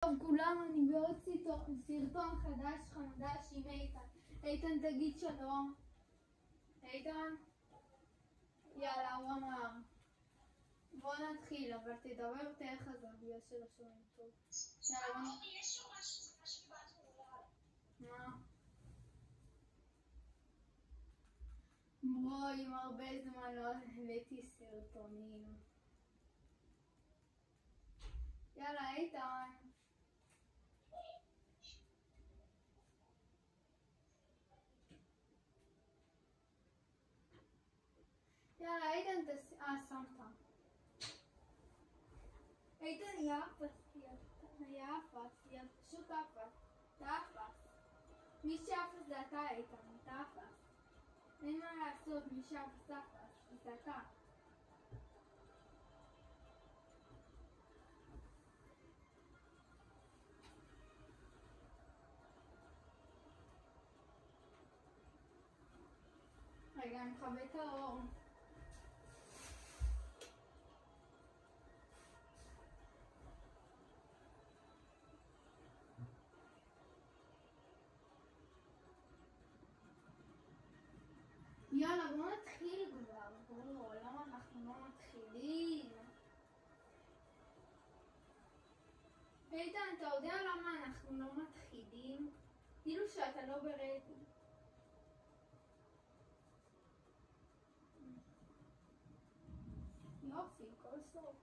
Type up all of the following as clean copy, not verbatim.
טוב כולם, אני בעוד סרטון חדש חמדש עם איתן. איתן תגיד שלום. איתן? יאללה, הוא אמר. בוא נתחיל, אבל תדבר יותר חזק בגלל שלא שומעים טוב. יאללה, בוא נתחיל. יש משהו מה? בואי, עם הרבה זמן לא העליתי סרטונים. יאללה, איתן. יאללה, איתן, שמת. איתן יאפס, פשוט אפס. תאפס. מי שאפס זה אתה, איתן, תאפס. אין מה לעשות, מי שאפס אפס, זה אתה. רגע, אני מכבה את האור. יאללה, בוא נתחיל כבר. בוא, למה אנחנו לא מתחילים? איתן, אתה יודע למה אנחנו לא מתחילים? כאילו שאתה לא ברדי. יופי, כל סוף.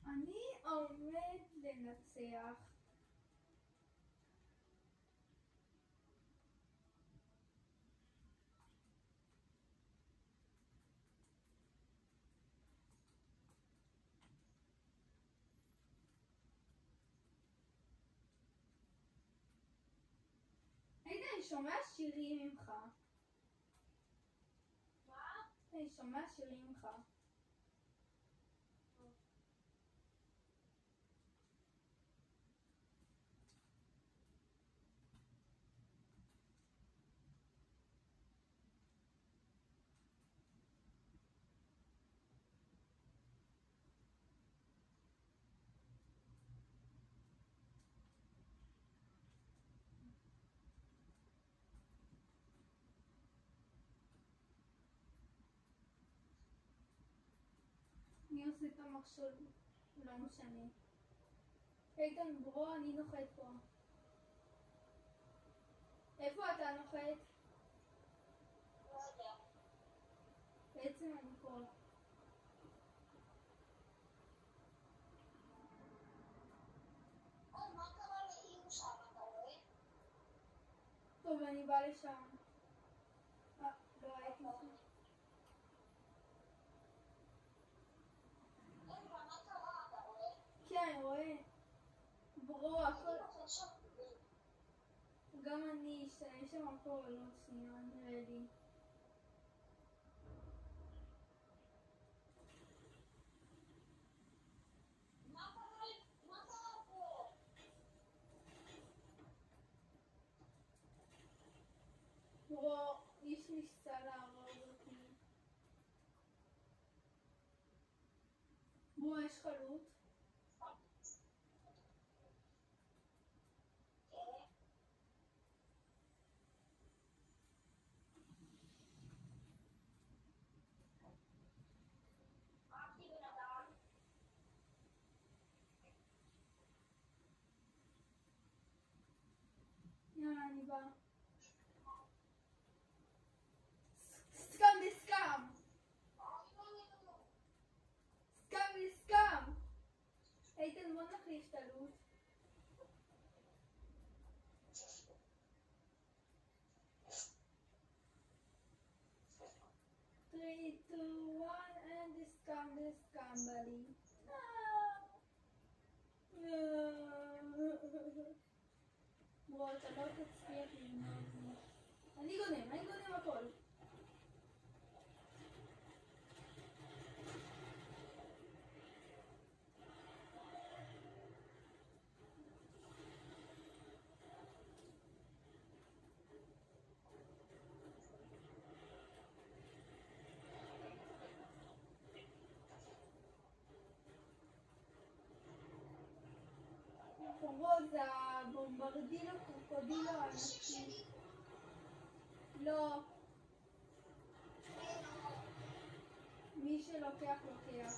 אני עומד לנצח. אני שומע שירים ממך. מה? אני שומע שירים ממך. אני עושה את המחשב, לא משנה. איתן ברו, אני נוחת פה. איפה אתה נוחת? לא יודע. בעצם אני פה. מה קרה לעיר שם, אתה רואה? טוב, אני בא לשם. לא הייתי שם. כן, רואה. ברו, הכל... גם אני אשתנה שם הכל, לא שנייה, נראה לי. מה קרה פה? ברו, איש ניסה להרוג אותי. ברו, יש חלוט? יאללה, אני באה. סקאם וסקאם! סקאם וסקאם! איתן, בוא נחליף את הלוט. 3, 2, 1 and scam buddy. בוא, אתה לא תצליח לבנות. אני גונם הכל. רוז, הבומברדילו קרוקודילו הענקי. לא. מי שלוקח לוקח.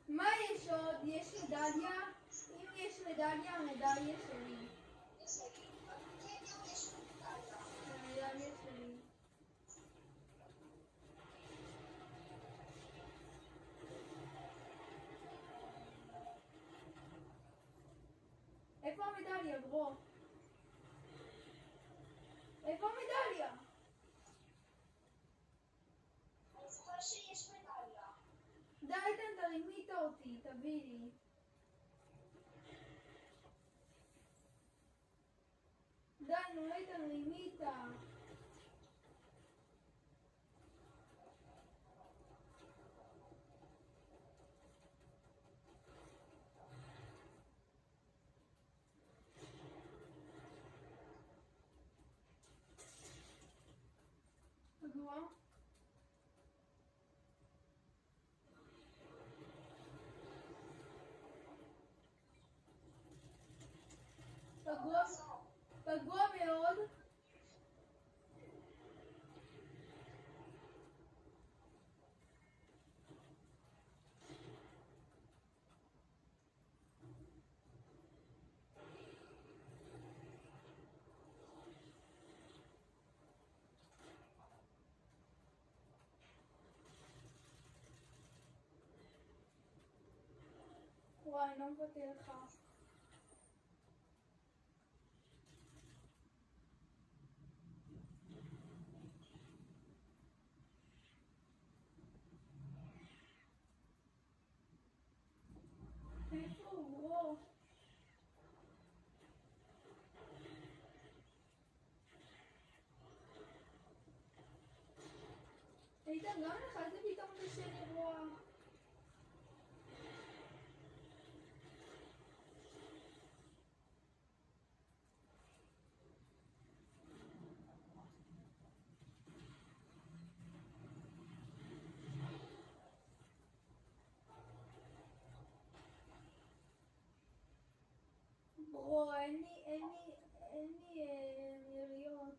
מה יש עוד? יש מדליה? אם יש מדליה, המדליה שלי. המדליה שלי. איפה המדליה, ברו? איפה המדליה? אני זוכר שיש מדליה. די, תרימית אותי, תביא לי. די, נו, איתן, רימית. רגוע? רגוע מאוד. וואי, אני לא מבטא לך. איפה הוא, ברו? איתן, גם לך זה פתאום קשה לרוע. ברו, אין לי יריות.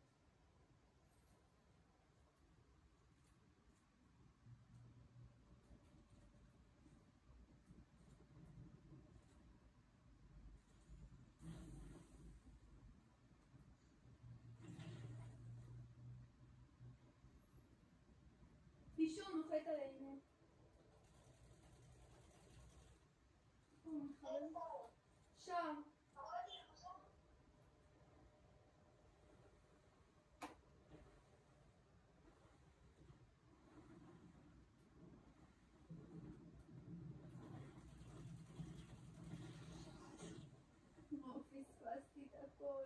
מישהו נוחת עלינו. שם. פספסתי את הכל.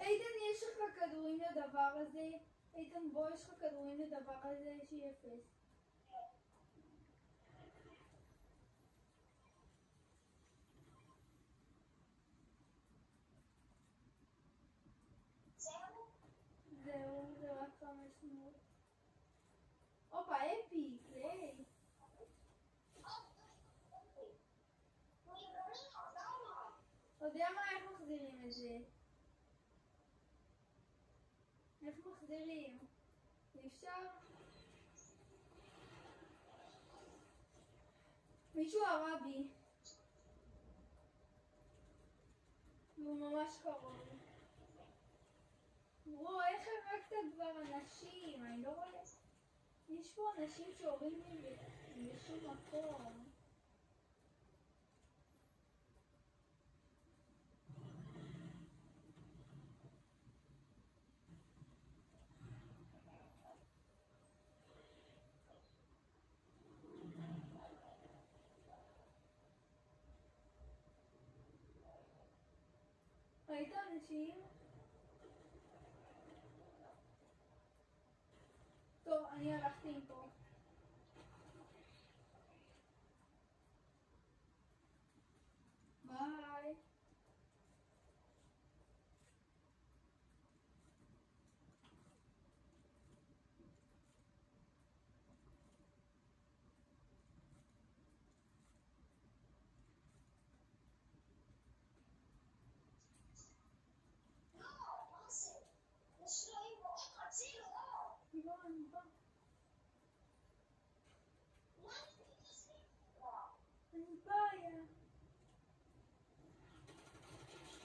איתן, יש לך כדורים לדבר הזה? איתן, בוא, יש לך כדורים לדבר הזה? יש לי אפס. זהו, זה רק 500. הופה, אפיק, היי. אתה יודע מה, איך מחזירים את זה? איך מחזירים? אפשר? מישהו הרע בי. והוא ממש קרוב. ברו, איך הרגת כבר אנשים? אני לא רואה... יש פה אנשים שהורים לי בשום מקום. ראית אנשים? טוב, אני הלכתי מפה.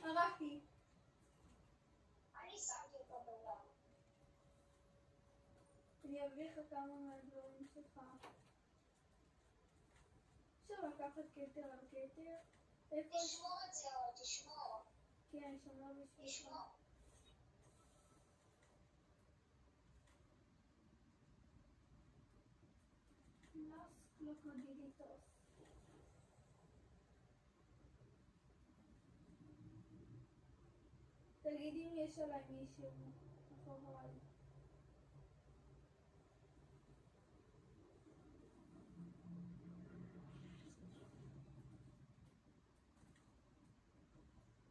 הרגתי. אני שמתי אותו בעולם. אני אביא לך כמה מהדברים שלך. אפשר לקחת כתר על כתר? איפה? תשמור את זה עוד, תשמור. כן, שמר בשבילך. תשמור. Los crocodilitos. תגידי אם יש עליי מישהו אחריי.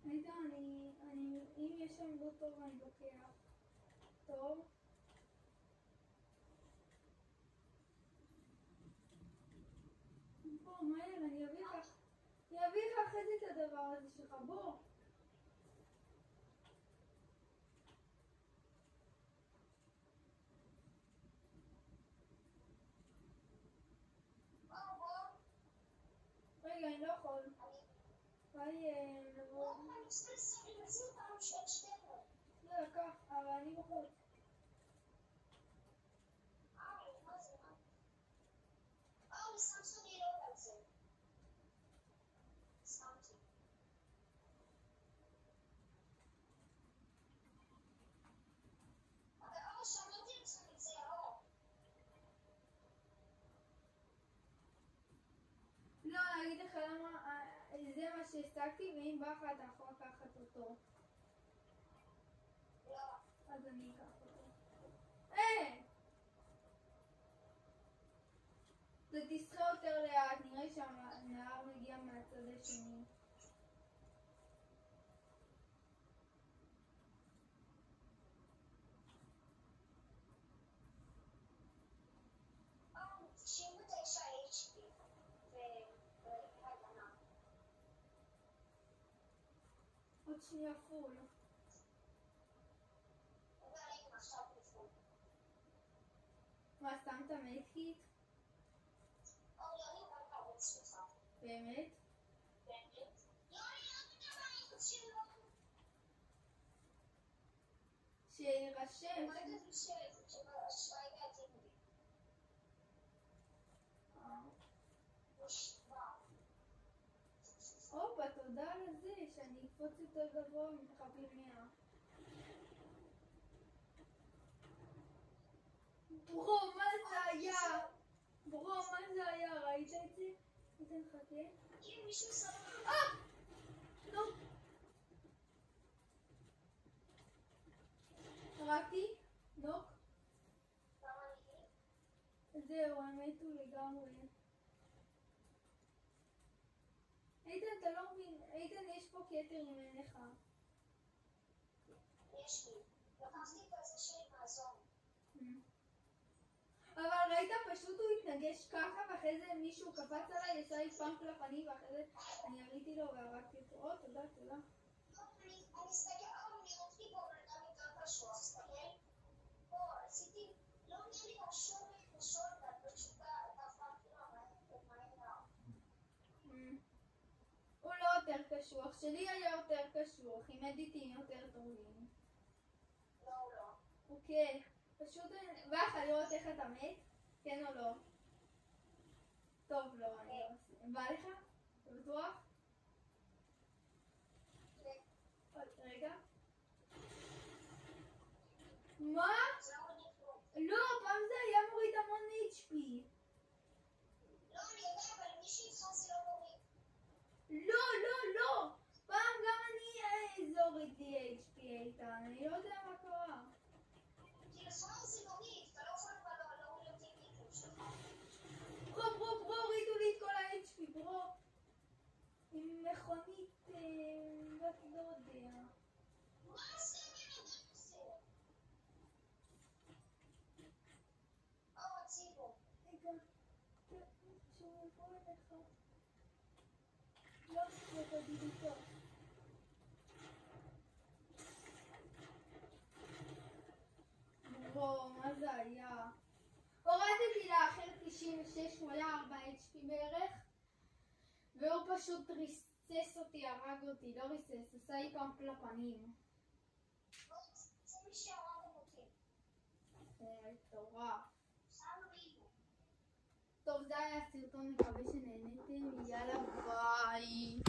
רגע, אם יש שם לא טוב אני לוקח. טוב. בוא, מהר, אני אביא לך אחרי זה את הדבר הזה שלך, בוא. רגע, אני לא יכול. אולי לבוא... אני מציע אותנו שאין שתינו. לא, לקח, אבל אני בחוץ. מה זה? שמתי לא על זה. שמתי. אבל שמעתי את זה ירוק. לא, אני אגיד לך למה, זה מה שהשגתי, ואם בא לך אתה יכול לקחת אותו. לא. אז אני אקח אותו. זה תסחה יותר לאט, נראה שהנהר מגיע מהצד השני. עוד שנייה פול. מה, שמת מדקיט? באמת? שיירשם. הופה, תודה על זה, שאני אקפוץ יותר גבוה ממך פי 100. ברו, מה זה היה? ברו, מה זה היה? ראית את זה? ניתן חכה. נו. הרגתי? נוק? זהו, הם מתו לגמרי. איתן, אתה לא מבין. איתן, יש פה כתר אם אין לך. יש לי. לקחתי את זה שלי מהזון. אבל ראית, פשוט הוא התנגש ככה, ואחרי זה מישהו קפץ עליי, יצא לי פאנק לפנים, ואחרי זה אני יריתי לו והרגתי אותו. תודה, תודה. אני אסתכל, אני רציתי פה בנאדם יותר קשוח, אסתכל. פה, עשיתי, לא נהיה לי קשור לקשור, ופשוט דפקתי לו מהר. הוא לא יותר קשוח, שלי היה יותר קשוח, עם אדיטים יותר טובים. לא, הוא לא. אוקיי, פשוט בא לך לראות איך אתה מת? כן או לא? טוב, לא, אני לא עושה. בא לך? אתה בטוח? רגע. מה? לא, פעם זה היה מוריד המון HP. לא, אני יודע, אבל מי שיתפוס זה לא מוריד. לא, לא, לא. פעם גם אני זה הוריד לי HP איתן, אני לא יודע מה קרה. כי לפעמים זה מוריד, אתה לא יכול להוריד אותי מיקום שלך. ברו, הורידו לי את כל ה-HP, ברו. עם מכונית, לא יודע. מה זה בן אדם עושה? הציבו. רגע, שהוא יבוא אליך. לא, זה תגיד איתו. ברו, מה זה היה? הורדתי לאחר 96, הוא היה 4 HP בערך, והוא פשוט ריסק ריסס אותי, הרג אותי, לא ריסס, עשה לי פאמפ לפנים. זה מי שהרג אותי. מטורף. שם ריבו. טוב, זה היה הסרטון, מקווה שנהניתם, יאללה ביי.